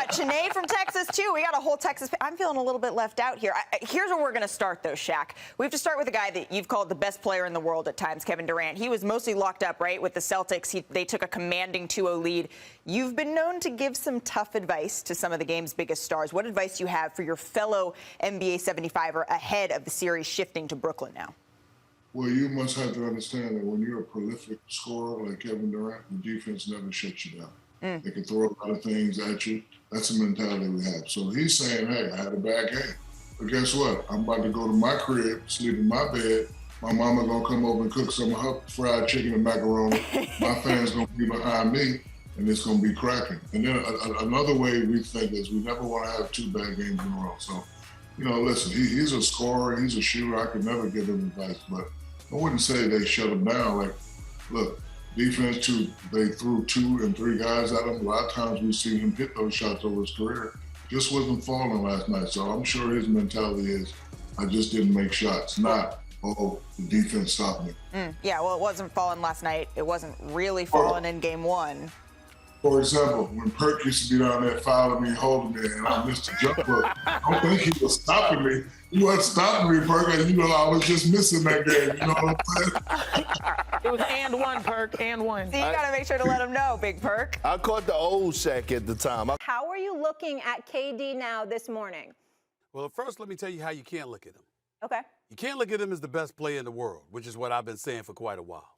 Chennai from Texas, too. We got a whole Texas. I'm feeling a little bit left out here. Here's where we're going to start, though, Shaq. We have to start with a guy that you've called the best player in the world at times, Kevin Durant. He was mostly locked up, right, with the Celtics. They took a commanding 2-0 lead. You've been known to give some tough advice to some of the game's biggest stars. What advice do you have for your fellow NBA 75er ahead of the series shifting to Brooklyn now? Well, you must have to understand that when you're a prolific scorer like Kevin Durant, the defense never shuts you down. They can throw a lot of things at you. That's the mentality we have. So he's saying, hey, I had a bad game. But guess what? I'm about to go to my crib, sleep in my bed. My mama gonna come over and cook some of her fried chicken and macaroni. My fans gonna be behind me, and it's gonna be cracking. And then another way we think is we never wanna have 2 bad games in a row. So, listen, he's a scorer, he's a shooter. I could never give him advice, but I wouldn't say they shut him down. Like, look, defense too, they threw 2 and 3 guys at him. A lot of times we've seen him hit those shots over his career. Just wasn't falling last night. So I'm sure his mentality is, I just didn't make shots, not, oh, the defense stopped me. Yeah, well, it wasn't falling last night. It wasn't really falling in game 1. For example, when Perk used to be down there fouling me, holding me, and I missed a jump hook, I don't think he was stopping me. He wasn't stopping me, Perk, and I was just missing that game. You know what I'm saying? It was and one, Perk, and one. So you got to make sure to let him know, Big Perk. I caught the old Shaq at the time. How are you looking at KD now this morning? Well, first, let me tell you how you can't look at him. Okay. You can't look at him as the best player in the world, which is what I've been saying for quite a while.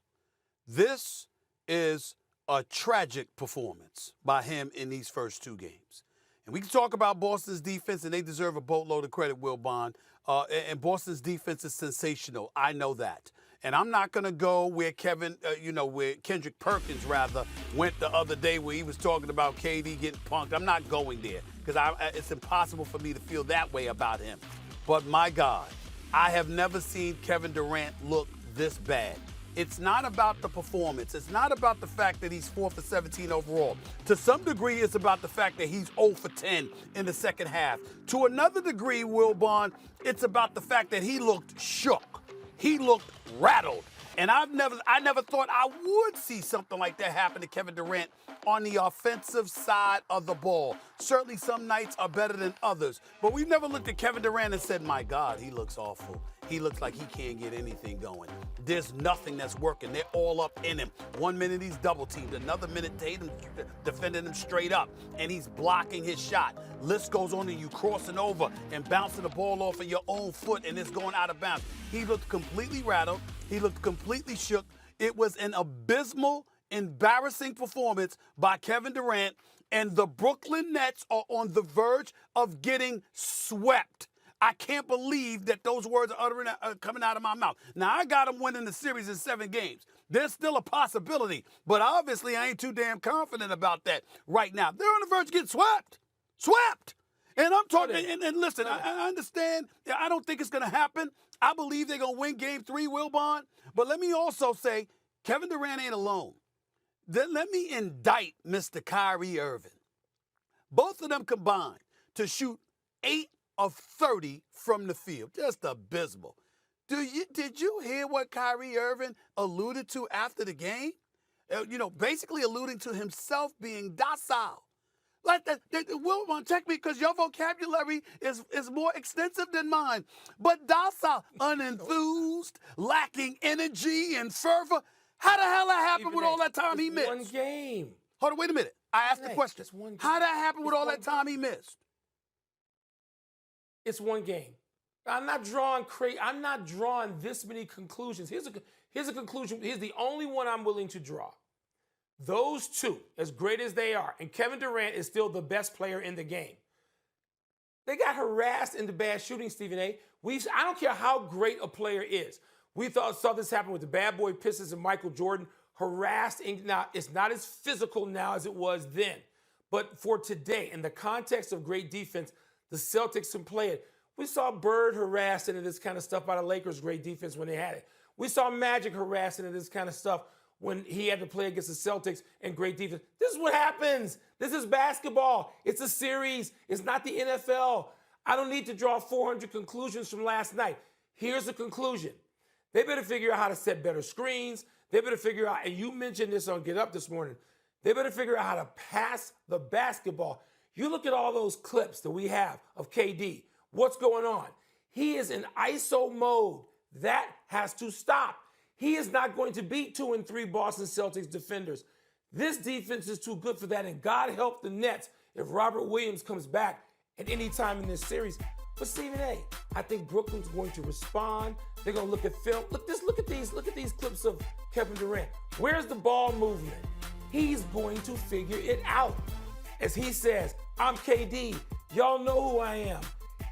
This is a tragic performance by him in these first 2 games. And we can talk about Boston's defense, and they deserve a boatload of credit, Will Bond. And Boston's defense is sensational. I know that. And I'm not going to go where where Kendrick Perkins, rather, went the other day where he was talking about KD getting punked. I'm not going there because it's impossible for me to feel that way about him. But my God, I have never seen Kevin Durant look this bad. It's not about the performance. It's not about the fact that he's 4 for 17 overall. To some degree, it's about the fact that he's 0 for 10 in the second half. To another degree, Will Bond, it's about the fact that he looked shook. He looked rattled. And I never thought I would see something like that happen to Kevin Durant on the offensive side of the ball. Certainly some nights are better than others. But we've never looked at Kevin Durant and said, my God, he looks awful. He looks like he can't get anything going. There's nothing that's working. They're all up in him. 1 minute he's double teamed. Another minute Tatum defending him straight up. And he's blocking his shot. List goes on and you crossing over and bouncing the ball off of your own foot and it's going out of bounds. He looked completely rattled. He looked completely shook. It was an abysmal, embarrassing performance by Kevin Durant. And the Brooklyn Nets are on the verge of getting swept. I can't believe that those words are coming out of my mouth. Now, I got them winning the series in 7 games. There's still a possibility, but obviously I ain't too damn confident about that right now. They're on the verge of getting swept. Swept! And I'm talking, and listen, I understand. I don't think it's going to happen. I believe they're going to win Game 3, Will Bond. But let me also say, Kevin Durant ain't alone. Then let me indict Mr. Kyrie Irving. Both of them combined to shoot 8 of 30 from the field. Just abysmal. Did you hear what Kyrie Irving alluded to after the game? Basically alluding to himself being docile. Like that, Will won't check me because your vocabulary is more extensive than mine. But docile, unenthused, lacking energy and fervor. How the hell that happened with all that time he missed? One game. Hold on, wait a minute. I asked the question. How that happened with all that time he missed? It's 1 game. I'm not drawing this many conclusions. Here's a conclusion. Here's the only one I'm willing to draw. Those 2, as great as they are, and Kevin Durant is still the best player in the game. They got harassed in the bad shooting, Stephen A. I don't care how great a player is. We saw this happen with the bad boy Pistons and Michael Jordan. Harassed. Now, it's not as physical now as it was then. But for today, in the context of great defense, the Celtics can play it. We saw Bird harassed into this kind of stuff by the Lakers' great defense when they had it. We saw Magic harassed into this kind of stuff when he had to play against the Celtics and great defense. This is what happens. This is basketball. It's a series. It's not the NFL. I don't need to draw 400 conclusions from last night. Here's the conclusion. They better figure out how to set better screens. They better figure out, and you mentioned this on Get Up this morning, they better figure out how to pass the basketball. You look at all those clips that we have of KD. What's going on? He is in ISO mode. That has to stop. He is not going to beat 2 and 3 Boston Celtics defenders. This defense is too good for that, and God help the Nets if Robert Williams comes back at any time in this series. But Stephen A., I think Brooklyn's going to respond. They're going to look at film. Look at these clips of Kevin Durant. Where's the ball movement? He's going to figure it out. As he says, I'm KD. Y'all know who I am.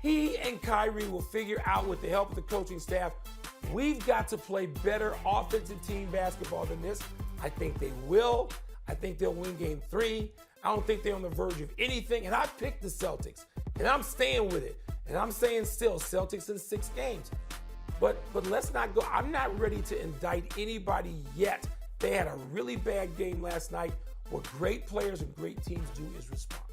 He and Kyrie will figure out with the help of the coaching staff. We've got to play better offensive team basketball than this. I think they will. I think they'll win game 3. I don't think they're on the verge of anything. And I picked the Celtics, and I'm staying with it. And I'm saying still Celtics in 6 games. But let's not go. I'm not ready to indict anybody yet. They had a really bad game last night. What great players and great teams do is respond.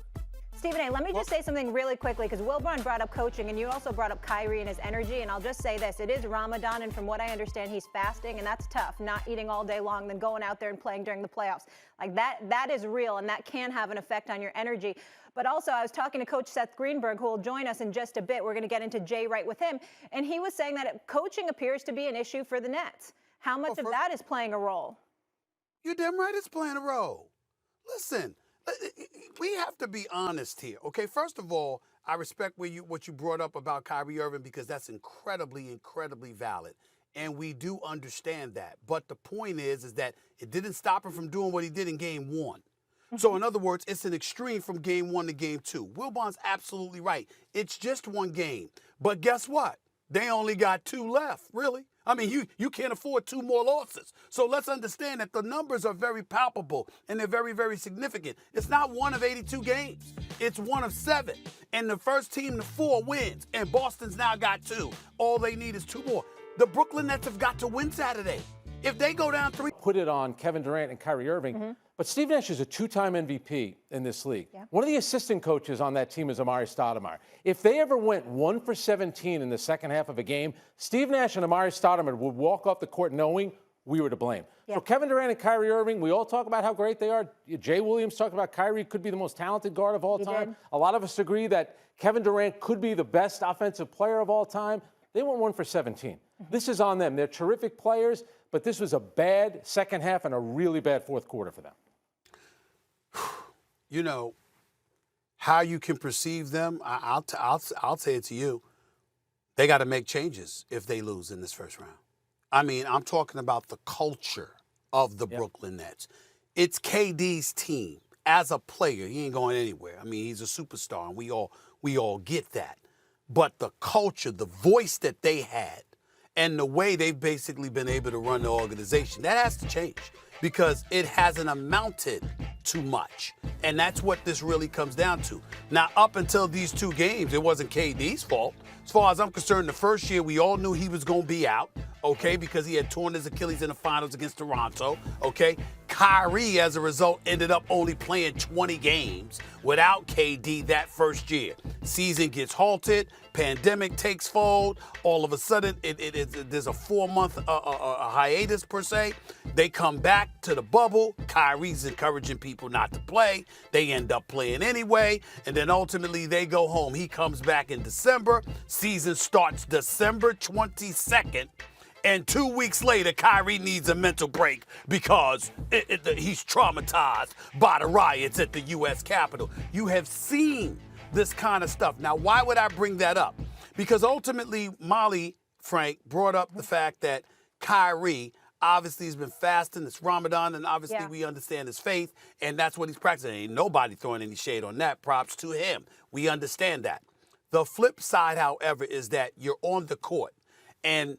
Stephen A., let me just say something really quickly, because Wilburn brought up coaching, and you also brought up Kyrie and his energy, and I'll just say this. It is Ramadan, and from what I understand, he's fasting, and that's tough, not eating all day long, then going out there and playing during the playoffs. Like, that is real, and that can have an effect on your energy. But also, I was talking to Coach Seth Greenberg, who will join us in just a bit. We're going to get into Jay Wright with him, and he was saying that coaching appears to be an issue for the Nets. How much of that is playing a role? You're damn right it's playing a role. Listen, we have to be honest here, okay? First of all, I respect what you brought up about Kyrie Irving, because that's incredibly, incredibly valid. And we do understand that. But the point is that it didn't stop him from doing what he did in game 1. So in other words, it's an extreme from game 1 to game 2. Wilbon's absolutely right. It's just one game. But guess what? They only got 2 left, really. I mean, you can't afford 2 more losses. So let's understand that the numbers are very palpable and they're very, very significant. It's not 1 of 82 games. It's 1 of 7. And the first team to 4 wins. And Boston's now got 2. All they need is 2 more. The Brooklyn Nets have got to win Saturday. If they go down 3... Put it on Kevin Durant and Kyrie Irving. But Steve Nash is a 2-time MVP in this league. Yeah. One of the assistant coaches on that team is Amari Stoudemire. If they ever went 1 for 17 in the second half of a game, Steve Nash and Amari Stoudemire would walk off the court knowing we were to blame. Yeah. So Kevin Durant and Kyrie Irving, we all talk about how great they are. Jay Williams talked about Kyrie could be the most talented guard of all time. A lot of us agree that Kevin Durant could be the best offensive player of all time. They went 1 for 17. This is on them. They're terrific players, but this was a bad second half and a really bad fourth quarter for them. You know, how you can perceive them, I'll say it to you. They got to make changes if they lose in this first round. I mean, I'm talking about the culture of the Brooklyn Nets. It's KD's team. As a player, he ain't going anywhere. I mean, he's a superstar, and we all get that. But the culture, the voice that they had, and the way they've basically been able to run the organization, that has to change, because it hasn't amounted to much. And that's what this really comes down to. Now, up until these 2 games, it wasn't KD's fault. As far as I'm concerned, the first year, we all knew he was going to be out, okay, because he had torn his Achilles in the finals against Toronto, okay? Kyrie, as a result, ended up only playing 20 games without KD that first year. Season gets halted, pandemic takes fold, all of a sudden there's a 4-month hiatus per se. They come back to the bubble. Kyrie's encouraging people not to play. They end up playing anyway, and then ultimately they go home. He comes back in December. Season starts December 22nd. And 2 weeks later, Kyrie needs a mental break because he's traumatized by the riots at the U.S. Capitol. You have seen this kind of stuff. Now, why would I bring that up? Because ultimately, Molly, Frank, brought up the fact that Kyrie obviously has been fasting. It's Ramadan, and obviously we understand his faith, and that's what he's practicing. Ain't nobody throwing any shade on that. Props to him. We understand that. The flip side, however, is that you're on the court, and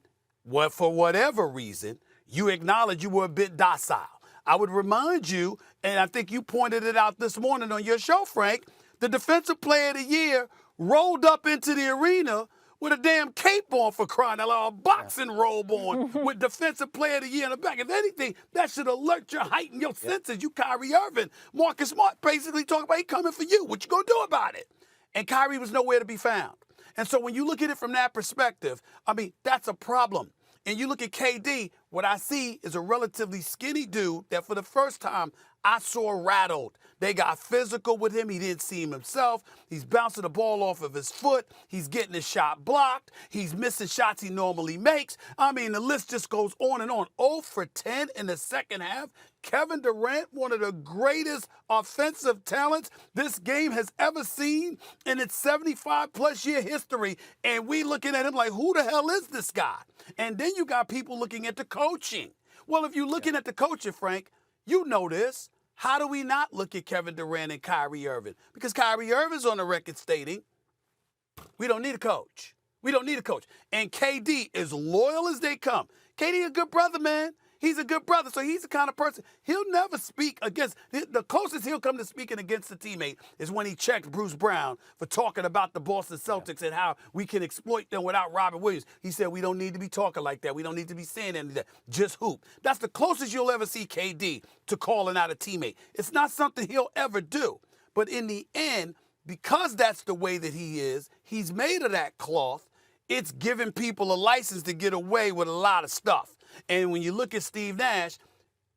for whatever reason, you acknowledge you were a bit docile. I would remind you, and I think you pointed it out this morning on your show, Frank, the Defensive Player of the Year rolled up into the arena with a damn cape on, for crying out loud, a boxing robe on with Defensive Player of the Year in the back. If anything, that should alert your heighten your senses. You Kyrie Irving. Marcus Smart basically talking about he coming for you. What you gonna do about it? And Kyrie was nowhere to be found. And so when you look at it from that perspective, I mean, that's a problem. And you look at KD, what I see is a relatively skinny dude that for the first time I saw rattled. They got physical with him. He didn't see him himself. He's bouncing the ball off of his foot. He's getting his shot blocked. He's missing shots he normally makes. I mean, the list just goes on and on. 0 for 10 in the second half. Kevin Durant, one of the greatest offensive talents this game has ever seen in its 75-plus year history. And we looking at him like, who the hell is this guy? And then you got people looking at the coaching. Well, if you're looking at the coaching, Frank, you know this. How do we not look at Kevin Durant and Kyrie Irving? Because Kyrie Irving's on the record stating, we don't need a coach. We don't need a coach. And KD, as loyal as they come, KD a good brother, man. He's a good brother, so he's the kind of person, he'll never speak against, the closest he'll come to speaking against a teammate is when he checked Bruce Brown for talking about the Boston Celtics and how we can exploit them without Robert Williams. He said, we don't need to be talking like that. We don't need to be saying any of that. Just hoop. That's the closest you'll ever see KD to calling out a teammate. It's not something he'll ever do. But in the end, because that's the way that he is, he's made of that cloth, it's giving people a license to get away with a lot of stuff. And when you look at Steve Nash,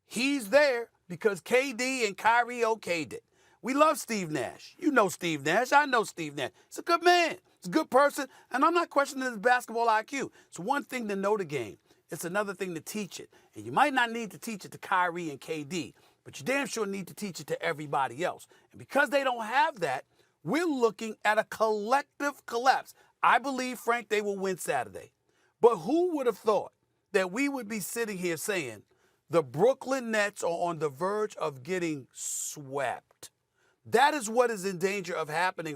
he's there because KD and Kyrie okayed it. We love Steve Nash. You know Steve Nash. I know Steve Nash. He's a good man. He's a good person. And I'm not questioning his basketball IQ. It's one thing to know the game. It's another thing to teach it. And you might not need to teach it to Kyrie and KD, but you damn sure need to teach it to everybody else. And because they don't have that, we're looking at a collective collapse. I believe, Frank, they will win Saturday. But who would have thought that we would be sitting here saying the Brooklyn Nets are on the verge of getting swept? That is what is in danger of happening right